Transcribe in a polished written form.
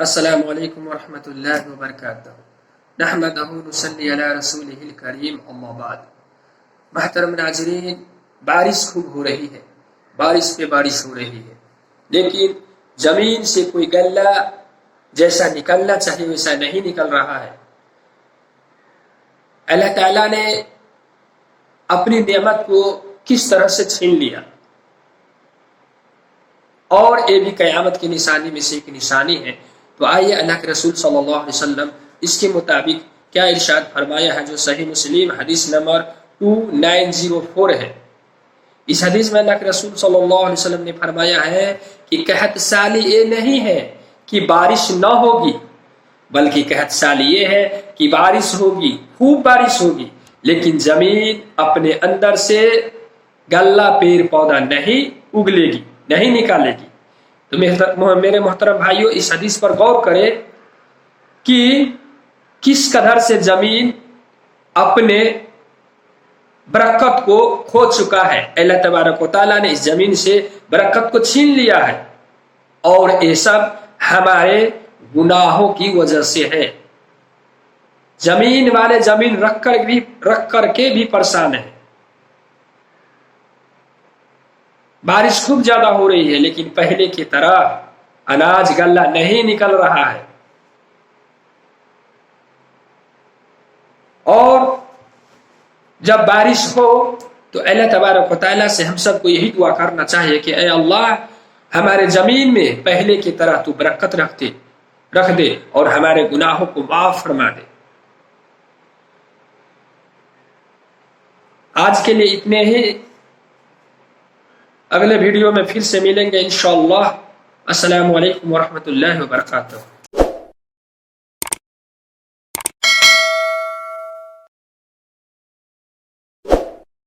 السلام علیکم ورحمۃ اللہ وبرکاتہ۔ نحمدہ نصلی علی رسولہ الکریم، اما بعد۔ محترم ناظرین، بارش خوب ہو رہی ہے، بارش پہ بارش ہو رہی ہے، لیکن زمین سے کوئی غلہ جیسا نکلنا چاہیے ویسا نہیں نکل رہا ہے۔ اللہ تعالیٰ نے اپنی نعمت کو کس طرح سے چھین لیا، اور یہ بھی قیامت کی نشانی میں سے ایک نشانی ہے۔ تو آئیے اللہ کے رسول صلی اللہ علیہ وسلم اس کے مطابق کیا ارشاد فرمایا ہے، جو صحیح مسلم حدیث نمبر 2904 ہے۔ اس حدیث میں اللہ کے رسول صلی اللہ علیہ وسلم نے فرمایا ہے کہ قحط سالی یہ نہیں ہے کہ بارش نہ ہوگی، بلکہ قحط سالی یہ ہے کہ بارش ہوگی، خوب بارش ہوگی، لیکن زمین اپنے اندر سے غلہ پیڑ پودا نہیں اگلے گی، نہیں نکالے گی۔ تو میرے محترم بھائیوں، اس حدیث پر غور کرے کہ کس قدر سے زمین اپنے برکت کو کھو چکا ہے۔ اللہ تبارک و تعالیٰ نے اس زمین سے برکت کو چھین لیا ہے، اور یہ سب ہمارے گناہوں کی وجہ سے ہے۔ زمین والے زمین رکھ کر کے بھی پریشان ہیں۔ بارش خوب زیادہ ہو رہی ہے، لیکن پہلے کی طرح اناج غلہ نہیں نکل رہا ہے۔ اور جب بارش ہو تو اللہ تبارک و تعالیٰ سے ہم سب کو یہی دعا کرنا چاہیے کہ اے اللہ، ہمارے زمین میں پہلے کی طرح تو برکت رکھ دے اور ہمارے گناہوں کو معاف فرما دے۔ آج کے لیے اتنے ہی، اگلے ویڈیو میں پھر سے ملیں گے انشاءاللہ۔ السلام علیکم ورحمۃ اللہ وبرکاتہ۔